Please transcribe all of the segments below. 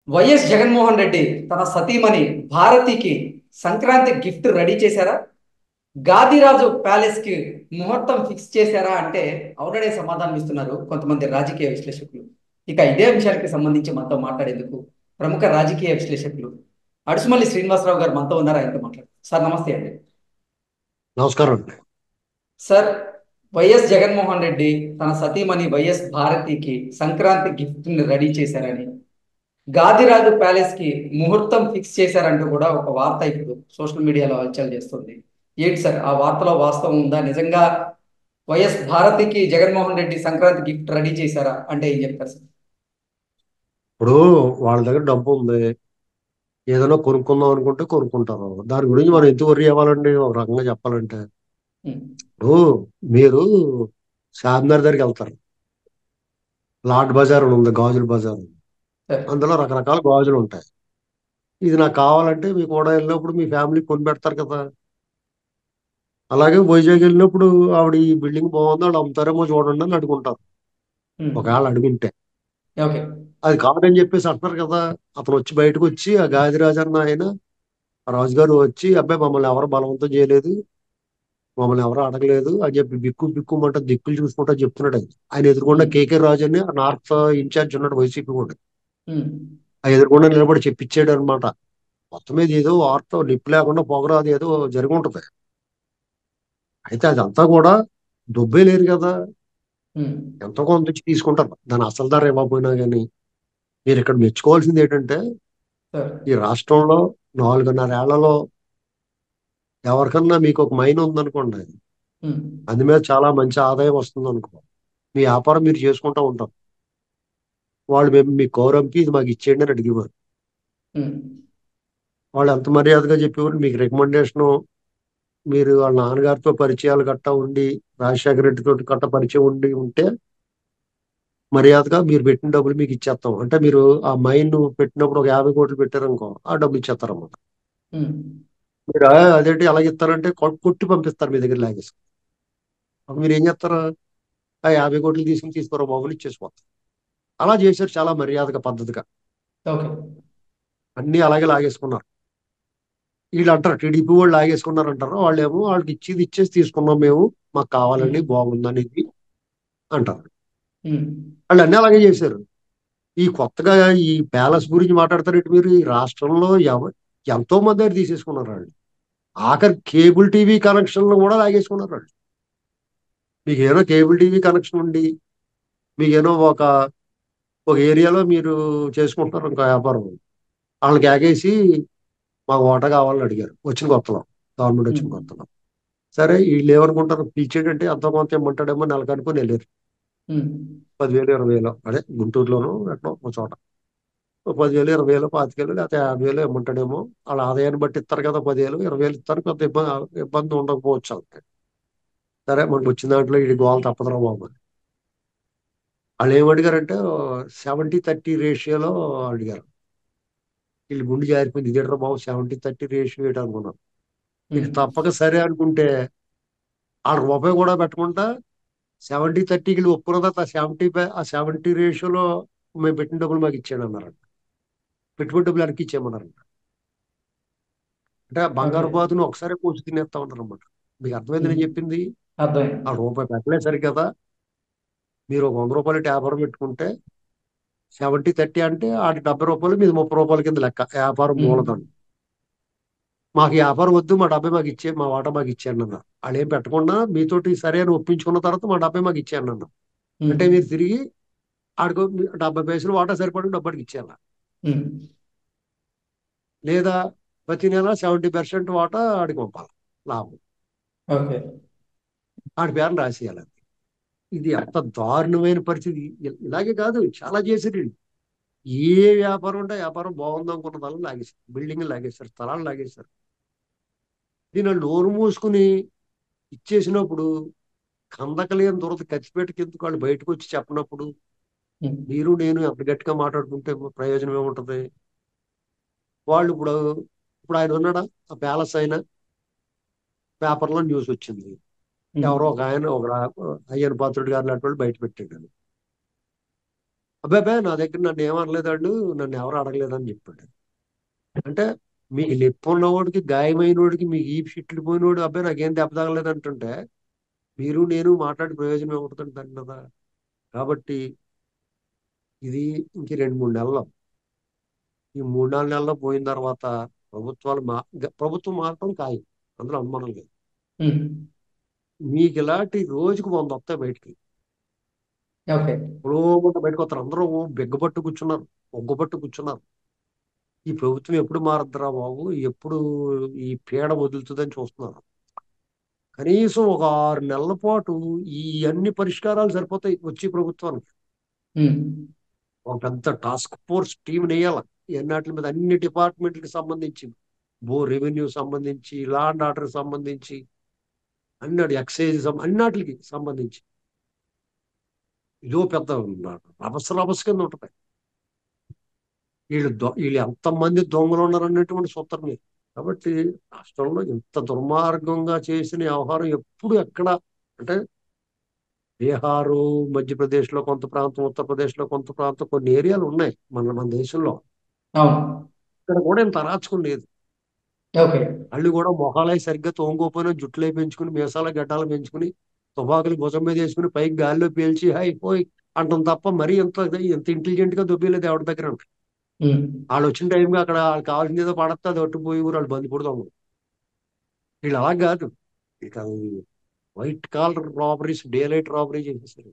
YS Jaganmohan Reddy తన సతీమణి భారతికి సంక్రాంతి గిఫ్ట్ రెడీ చేశారా? గాదిరాజు ప్యాలెస్ కి ముహూర్తం ఫిక్స్ చేశారా అంటే అవుననే సమాధానం ఇస్తున్నారు కొంతమంది రాజకీయ విశ్లేషకులు. ఇక ఇదే అంశానికి సంబంధించి మనతో మాట్లాడేందుకు ప్రముఖ రాజకీయ విశ్లేషకులు అడుసుమల్లి శ్రీనివాసరావు గారు మనతో ఉన్నారు. ఆయనతో మాట్లాడు. సార్ నమస్తే అండి. నమస్కారం అండి. సార్, వైఎస్ జగన్మోహన్ రెడ్డి తన సతీమణి వైఎస్ భారతికి సంక్రాంతి గిఫ్ట్ ని రెడీ చేశారని, గాదిరాజు ప్యాలెస్ కి ముహూర్తం ఫిక్స్ చేశారంటూ కూడా ఒక వార్త ఇప్పుడు సోషల్ మీడియాలో హల్చల్ చేస్తుంది. ఏంటి సార్, ఆ వార్తలో వాస్తవం ఉందా? నిజంగా వైఎస్ భారతికి జగన్మోహన్ రెడ్డి సంక్రాంతి గిఫ్ట్ రెడీ చేశారా అంటే ఏం చెప్తారు సార్? ఇప్పుడు వాళ్ళ దగ్గర డబ్బు ఉంది. ఏదైనా కొనుక్కుందాం అనుకుంటే కొనుక్కుంటారు. దాని గురించి మనం ఎందుకు వర్రీ అవ్వాలండి? ఒక రకంగా చెప్పాలంటే ఉమ్, ఇప్పుడు మీరు చార్మినార్ దగ్గరికి వెళ్తారు. లార్డ్ బజార్ అని ఉంది, గాజుల బజార్. సార్. అందులో రకరకాల గాజులు ఉంటాయి. ఇది నాకు కావాలంటే మీకు కూడా వెళ్ళినప్పుడు మీ ఫ్యామిలీ కొని పెడతారు కదా. అలాగే వైజాగ్ వెళ్ళినప్పుడు ఆవిడ ఈ బిల్డింగ్ బాగుంది, వాళ్ళు అమ్ముతారేమో చూడండి అని అడుగుంటారు. ఉమ్, ఒకవేళ అడుగుంటే ఓకే. అది కాదని చెప్పేసి అంటున్నారు కదా. అతను వచ్చి బయటకు వచ్చి ఆ గాదిరాజు అన్న ఆయన, ఆ రాజుగారు వచ్చి అబ్బాయి మమ్మల్ని ఎవరు బలవంతం చేయలేదు, మమ్మల్ని ఎవరు అడగలేదు అని చెప్పి బిక్కు బిక్కుమంట దిక్కులు చూసుకుంటా చెప్తున్నాడు. ఆయన ఎదురుకుండా ఉమ్, కేకే రాజు అని ఆ నార్త్ ఇన్ఛార్జ్ ఉన్నాడు వైసీపీ కూడా. ఉమ్, ఆ ఎదురుకుండా నిలబడి చెప్పించాడు అనమాట. మొత్తం మీద ఏదో వార్త నిప్పు లేకుండా పొగరాదు ఏదో జరిగి ఉంటది. అయితే అదంతా కూడా దుబ్బే లేరు కదా. ఉమ్, ఎంతో కొంత వచ్చి తీసుకుంటారు, దాని అసలు ధర ఇవ్వకపోయినా కానీ. మీరు ఇక్కడ మెచ్చుకోవాల్సింది ఏంటంటే సార్. ఈ రాష్ట్రంలో 4.5 ఏళ్లలో ఎవరికన్నా మీకు ఒక మైన్ ఉందనుకోండి, ఉమ్, అందు మీద చాలా మంచి ఆదాయం వస్తుంది అనుకో, మీ వ్యాపారం మీరు చేసుకుంటూ ఉంటారు. వాళ్ళు మేము మీ కౌరంకి ఇది మాకు ఇచ్చేయండి అని అడిగేవారు. ఉమ్, వాళ్ళు ఎంత మర్యాదగా చెప్పేవారు మీకు రికమెండేషన్. మీరు వాళ్ళ నాన్నగారితో పరిచయాలు గట్టా ఉండి, రాజశేఖర రెడ్డితో గట్ట పరిచయం ఉండి ఉంటే మర్యాదగా మీరు పెట్టిన డబ్బులు మీకు ఇచ్చేస్తాం అంటే, మీరు ఆ మైన్ పెట్టినప్పుడు ఒక 50 కోట్లు పెట్టారనుకో ఆ డబ్బులు ఇచ్చేస్తారన్నమాట. ఉమ్, మీరు అదేంటి అలాగ ఇస్తారంటే కొట్టి పంపిస్తారు మీ దగ్గర లాగేసి. అప్పుడు మీరు ఏం చేస్తారు? ఆ 50 కోట్లు తీసుకురా బాబులు ఇచ్చేసిపోతారు. అలా చేశారు చాలా మర్యాదగా పద్ధతిగా. ఓకే. అన్ని అలాగే లాగేసుకున్నారు. వీళ్ళు అంటారు టీడీపీ వాళ్ళు లాగేసుకున్నారు అంటారు. వాళ్ళు ఏమో వాళ్ళకి ఇచ్చేది ఇచ్చేసి తీసుకున్నాం మేము, మాకు ఉమ్, కావాలండి బాగుందని ఇది అంటారు. ఉమ్, వాళ్ళు అన్ని అలాగే చేశారు. ఈ కొత్తగా ఈ ప్యాలెస్ గురించి మాట్లాడతారు ఇటు మీరు. ఈ రాష్ట్రంలో ఎంతో మంది దగ్గర తీసేసుకున్నారు వాళ్ళు. ఆఖరి కేబుల్ టీవీ కనెక్షన్లు కూడా లాగేసుకున్నారు వాళ్ళు. మీకు ఏదో కేబుల్ టీవీ కనెక్షన్ ఉండి మీకు ఏదో ఒక ఏరియాలో మీరు చేసుకుంటున్నారు ఇంకో వ్యాపారం, వాళ్ళకి ఆగేసి మాకు ఓటా కావాలని అడిగారు వచ్చిన కొత్తలో, గవర్నమెంట్ వచ్చిన ఉమ్, కొత్తలో. సరే వీళ్ళు ఏమనుకుంటారు, పిలిచేటంటే అంత కొంత ఇమ్మంటాడేమో నెలకు అనుకుని వెళ్ళారు. ఉమ్, 10,000 20,000 అదే గుంటూరులోనూ ఎక్కడో ఒక చోట ఓ 10,000 20,000 25,000 లేకపోతే 50,000 ఇమ్మంటాడేమో. వాళ్ళ ఆదాయాన్ని బట్టి ఇస్తారు కదా, 10,000 20,000 ఇస్తారు, కొంత ఇబ్బంది ఉండకపోవచ్చు వాళ్ళకి. సరే మనకు వచ్చిన దాంట్లో ఇది గోల తప్పదురా బాబు అని. వాళ్ళు ఏం అడిగారంటే 70-30 రేషియోలో అడిగారు. వీళ్ళు గుండె జారిపోయింది, ఇదేట్రా బాబు 70-30 రేషియో ఏంటి అనుకున్నారు. ఇక ఉమ్, తప్పక సరే అనుకుంటే ఆడ రూపాయి కూడా పెట్టకుండా 70-30కి ఒప్పుకున్న తర్వాత ఆ 70 రేషియోలో మేము పెట్టిన డబ్బులు మాకు ఇచ్చేయండి అన్నారంట. పెట్టుబడి డబ్బులు వెనక్కి ఇచ్చేయమన్నారంట. అంటే ఆ ఓకే. బంగారు బాతును ఒకసారి కూర్చు తినేస్తా ఉంటారు అనమాట. మీకు అర్థమైంది ఉమ్, నేను చెప్పింది. ఆ అర్థమైంది. రూపాయి పెట్టలేదు సరి కదా. మీరు ఒక 100 రూపాయలు వ్యాపారం పెట్టుకుంటే 70-30 అంటే ఆడికి రూ. 70 మీది రూ. 30 కింద లెక్క వ్యాపారం ఉమ్, మూలధనం. మాకు ఈ వ్యాపారం వద్దు, మా డబ్బే మాకు ఇచ్చే, మా వాటా మాకు ఇచ్చేయండి అన్నారు. వాళ్ళు ఏం పెట్టకుండా మీతోటి సరే అని ఒప్పించుకున్న తర్వాత మా డబ్బే మాకు ఇచ్చేయండి అన్నారు. ఉమ్, అంటే మీరు తిరిగి ఆడికి 70 పైసలు వాటా సరిపడి డబ్బడికి ఇచ్చేయాలి. ఉమ్, లేదా ప్రతి నెల 70% వాటా ఆడికి పంపాలి లాభం. ఓకే. ఆడి పేరుని రాసేయాలి. ఇది అంత దారుణమైన పరిస్థితి. ఇలాగే కాదు చాలా చేశారు వీళ్ళు. ఏ వ్యాపారం ఉంటే ఆ వ్యాపారం బాగుంది అనుకున్న లాగేశారు, బిల్డింగ్ లాగేశారు, స్థలాలు లాగేశారు. దీని నోరు మూసుకుని ఇచ్చేసినప్పుడు కందకలేని దురద కత్తిపేటకి ఎందుకు వాళ్ళు బయటకు వచ్చి చెప్పినప్పుడు ఉమ్, మీరు నేను ఎంత గట్టిగా మాట్లాడుకుంటే ప్రయోజనం ఏముంటది. వాళ్ళు ఇప్పుడు ఇప్పుడు ఆయన ఉన్నాడా, ఆ ప్యాలెస్ ఆయన పేపర్లో న్యూస్ వచ్చింది. ఉమ్, ఎవరో ఒక ఆయన ఒక అయ్యన్ పాత్రుడు గారు లాంటి వాళ్ళు బయట పెట్టాడు. అబ్బాయి నా దగ్గర నన్ను ఏమనలేదాడు, నన్ను ఎవరు అడగలేదని చెప్పాడు. అంటే మీకు నొప్పి ఉన్నవాడికి, గాయమైన వాడికి, మీకు ఈ షిట్లు పోయినోడు అబ్బాయి నాకేం దెబ్బ తగలేదు అంటుంటే మీరు నేను మాట్లాడి ప్రయోజనం ఏముంటుందండి దాని మీద. కాబట్టి ఇది ఇంక 2-3 నెలలు, ఈ 3-4 నెలల్లో పోయిన తర్వాత ప్రభుత్వాలు ప్రభుత్వం మారటం ఖాయం, అందులో అనుమానం లేదు. ఉమ్. మీకు ఇలాంటి రోజుకు 100 వస్తాయి బయటికి. ఓకే. ఇప్పుడు బయటకు వస్తారు, అందరూ బిగ్గబట్టు కూర్చున్నారు, ఒగ్గబట్టు కూర్చున్నారు. ఈ ప్రభుత్వం ఎప్పుడు మారద్దురా బాబు, ఎప్పుడు ఈ పీడ వదులుతుందని చూస్తున్నారు. కనీసం ఒక 6 నెలల పాటు ఈ అన్ని పరిష్కారాలు సరిపోతాయి వచ్చి ప్రభుత్వానికి. ఉమ్. ఒక పెద్ద టాస్క్ ఫోర్స్ టీం వేయాలి ఎన్నాటి మీద, అన్ని డిపార్ట్మెంట్లకు సంబంధించి, రెవెన్యూ సంబంధించి, లా అండ్ ఆర్డర్ సంబంధించి, ఎక్సైజ్ అన్నిటికి సంబంధించి ఇదో పెద్ద రభస కింద ఉంటుంది. వీళ్ళు ఎంతమంది దొంగలు ఉన్నారనేటువంటి సూత్రం లేదు. కాబట్టి రాష్ట్రంలో ఇంత దుర్మార్గంగా చేసిన వ్యవహారం ఎప్పుడు ఎక్కడ అంటే బీహారు, మధ్యప్రదేశ్లో కొంత ప్రాంతం, ఉత్తరప్రదేశ్లో కొంత ప్రాంతం, కొన్ని ఏరియాలు ఉన్నాయి మన దేశంలో. అవును. ఇక్కడ కూడా ఇంత అరాచకం లేదు. ఓకే. వాళ్ళు కూడా మొహాలై సరిగ్గా తోముకోపోయినా జుట్లై పెంచుకుని, మీసాల గడ్డాలు పెంచుకుని, తుపాకులు భుజం మీద వేసుకుని పైకి గాల్లో పేల్చి హై పోయి అంటాం తప్ప మరీ ఇంత ఇంటెలిజెంట్ గా దొబ్బేలేదు ఎవరి దగ్గర. ఉమ్. వాళ్ళు వచ్చిన టైంకి అక్కడ వాళ్ళకి కావాల్సింది ఏదో పడతా అది ఒట్టుపోయి వాళ్ళు బంది పుడతాము. వీళ్ళు అలా కాదు, ఇక white collar robberies, day light robbery చేసేసారు.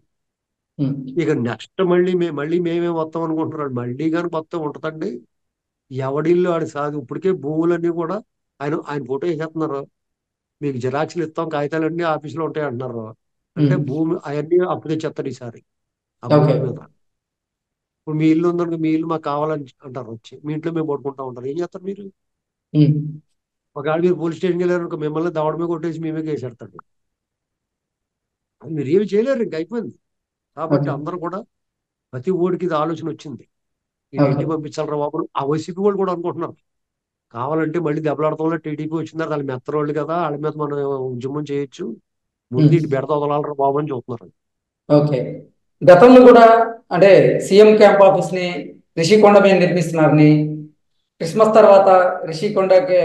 ఉమ్. ఇక నెక్స్ట్ మళ్ళీ మేమే మొత్తం అనుకుంటున్నాడు. మళ్ళీ కానీ మొత్తం ఉంటుందండి. ఎవడిల్లు ఆడి సాగు. ఇప్పటికే భూములన్నీ కూడా ఆయన ఆయన ఫోటో వేసేస్తున్నారు, మీకు జిరాక్స్లు ఇస్తాం, కాగితాలన్నీ ఆఫీసులో ఉంటాయి అంటున్నారు. అంటే ఉమ్. భూమి అవన్నీ అప్పు తెచ్చేస్తారు ఈసారి ఆ ఓకే. భూముల మీద. ఇప్పుడు మీ ఇల్లు ఉందనుకో, మీ ఇల్లు మాకు కావాలని అంటారు, వచ్చి మీ ఇంట్లో మేము పడుకుంటా ఉంటారు. ఏం చేస్తారు మీరు? ఉమ్. ఒకవేళ మీరు పోలీస్ స్టేషన్కి వెళ్ళారు, మిమ్మల్ని దవడ మీద కొట్టేసి మేమే కేసేస్తాడు. అది మీరు ఏమి చేయలేరు, ఇంక అయిపోయింది. కాబట్టి ఓకే. అందరూ కూడా ప్రతి ఓడికి ఇది ఆలోచన వచ్చింది, ఈ ఓకే. ఇంటికి పంపించాలరా బాబు. ఆ వైసీపీ వాళ్ళు కూడా అనుకుంటున్నారు కావాలంటే మళ్ళీ దెబ్బలాడటంలో టీడీపీ వచ్చిన తర్వాత వాళ్ళు మెత్తరోళ్ళు కదా, వాళ్ళ మీద మనం ఉద్యమం చేయొచ్చు, ముందు ఉమ్. ఇటు బెడద వదలాలరా బాబు అని చూస్తున్నారు. ఓకే. గతంలో కూడా అంటే సీఎం క్యాంప్ ఆఫీస్ ని రిషికొండ మీద నిర్మిస్తున్నారని, క్రిస్మస్ తర్వాత రిషికొండకి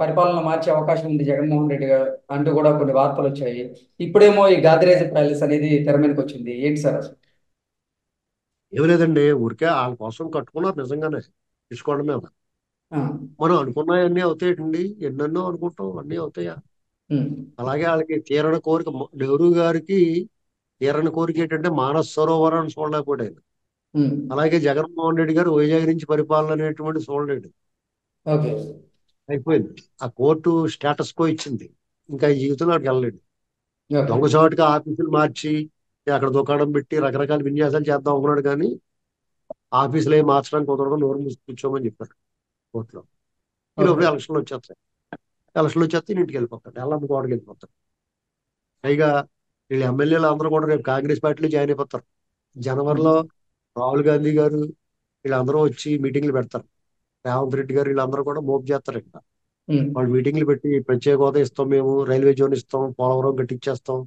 పరిపాలన మార్చే అవకాశం ఉంది జగన్మోహన్ రెడ్డి గారు అంటూ కూడా కొన్ని వార్తలు వచ్చాయి. ఇప్పుడేమో ఈ గాదిరేజ్ ప్యాలెస్ అనేది తెర మీదకి వచ్చింది. ఏంటి సార్ అసలు? ఏమి లేదండి, ఊరికే వాళ్ళ కోసం కట్టుకున్నారు నిజంగానే తీసుకోవడం మీద. ఆ. మనం అనుకున్నాయన్నీ అవుతాయండి, ఎన్నెన్నో అనుకుంటాం, అన్నీ అవుతాయా? ఉమ్. అలాగే వాళ్ళకి తీరని కోరిక, నెహ్రూ గారికి తీరని కోరిక ఏంటంటే మానస సరోవరాన్ని చూడలేకపోయాడు. ఉమ్. అలాగే జగన్మోహన్ రెడ్డి గారు వైజాగ్ నుంచి పరిపాలన అనేటువంటి చూడలేడు. ఓకే. అయిపోయింది, ఆ కోర్టు స్టేటస్ కో ఇచ్చింది, ఇంకా ఈ జీవితంలో అక్కడికి వెళ్ళలేడు. ఓకే. దొంగచాటుగా ఆఫీసులు మార్చి అక్కడ దుకాణం పెట్టి రకరకాల విన్యాసాలు చేద్దాం అనుకున్నాడు, కానీ ఆఫీసులు ఏం మార్చడానికి కుదరదు, నోరు మూసి కూర్చోమని చెప్పారు కోర్టులో. ఈ ఓకే. లోపల ఎలక్షన్లు వచ్చేస్తే ఇంటికి వెళ్ళిపోతాడు, ఎల్లమ్మ కోటకి వెళ్ళిపోతాడు. పైగా వీళ్ళు ఎమ్మెల్యేలు అందరూ కూడా రేపు కాంగ్రెస్ పార్టీలో జాయిన్ అయిపోతారు. జనవరిలో ఉమ్. రాహుల్ గాంధీ గారు వీళ్ళందరూ వచ్చి మీటింగ్లు పెడతారు. రేవంత్ రెడ్డి గారు వీళ్ళందరూ కూడా మోపు చేస్తారు ఇక్కడ. ఉమ్. వాళ్ళు మీటింగ్లు పెట్టి ప్రత్యేక హోదా ఇస్తాం, మేము రైల్వే జోన్ ఇస్తాం, పోలవరం కట్టించేస్తాం,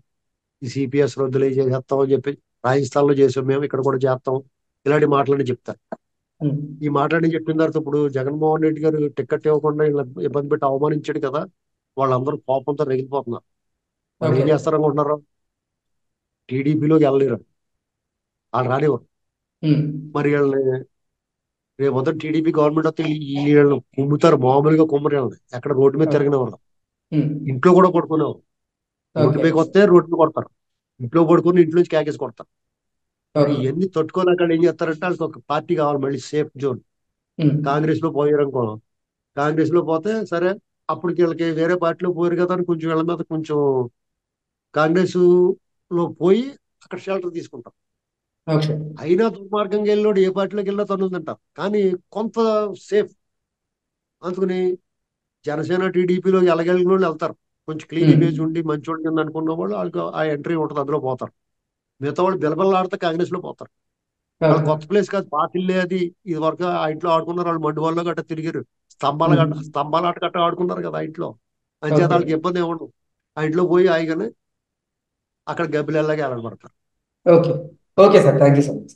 ఈ సిపిఎస్ రద్దులే చేసేస్తాం అని చెప్పి, రాజస్థాన్లో చేసాం మేము, ఇక్కడ కూడా చేస్తాం, ఇలాంటి మాటలని చెప్తారు. ఉమ్. ఈ మాటలని చెప్పిన తర్వాత ఇప్పుడు జగన్మోహన్ రెడ్డి గారు టికెట్ ఇవ్వకుండా ఇలా ఇబ్బంది పెట్టి అవమానించాడు కదా, వాళ్ళందరూ కోపంతో రగిలిపోతున్నారు. వాళ్ళు ఏం ఓకే. చేస్తారనుకుంటున్నారు? టీడీపీలోకి వెళ్ళలేరు, వాళ్ళు రానివ్వరు. ఉమ్. మరి వీళ్ళని రేపు మొత్తం టీడీపీ గవర్నమెంట్ వస్తే వీళ్ళు కుమ్ముతారు, మామూలుగా కుమ్మరి వాళ్ళని ఎక్కడ రోడ్డు మీద ఓకే. తిరగనివ్వరు, ఉమ్. ఇంట్లో కూడా పడుకునేవారు. Road okay. మీదకి వస్తే రోడ్డు మీద కొడతారు, ఇంట్లో పడుకుని ఇంట్లో నుంచి కేకేసి కొడతారు. మరి ఓకే. ఇవన్నీ తట్టుకోలేక వాళ్ళు ఏం చేస్తారంటే వాళ్ళకి ఒక పార్టీ కావాలి, మళ్ళీ సేఫ్ జోన్. ఉమ్. కాంగ్రెస్ లో పోయారనుకో, కాంగ్రెస్ లో పోతే సరే, అప్పటికి వీళ్ళకి వేరే పార్టీలో పోయారు కదా అని కొంచెం వీళ్ళ మీద కొంచెం కాంగ్రెస్ లో పోయి అక్కడ షెల్టర్ తీసుకుంటారు. ఓకే. అయినా దుర్మార్గంగా వెళ్ళినోడు ఏ పార్టీలోకి వెళ్ళినా తనుందంటారు, కానీ కొంత సేఫ్. అందుకని జనసేన టీడీపీలో ఎలగలిగిన వాళ్ళు వెళ్తారు, కొంచెం క్లీన్ ఉమ్. ఇమేజ్ ఉండి మంచోడి కింద అనుకున్న వాళ్ళు వాళ్ళకి ఆ ఎంట్రీ ఉంటుంది, అందులో పోతారు. మిగతా వాళ్ళు బిలబిల్లాడితే కాంగ్రెస్ లో పోతారు. వాళ్ళ ఓకే. కొత్త ప్లేస్ కాదు, పాత ఇల్లే అది. ఇది వరకు ఆ ఇంట్లో ఆడుకున్నారు, వాళ్ళు మండు వాళ్ళు గట్ట తిరిగారు, ఉమ్. స్తంభాల ఆట గట్ట ఆడుకున్నారు కదా ఆ ఇంట్లో. అంచేత ఓకే. వాళ్ళకి ఇబ్బంది ఏముండదు, ఆ ఇంట్లో పోయి హాయిగానే అక్కడ గబ్బిలెల్లాగా ఎలాడబడతారు. Okay. Okay sir, thank you so much.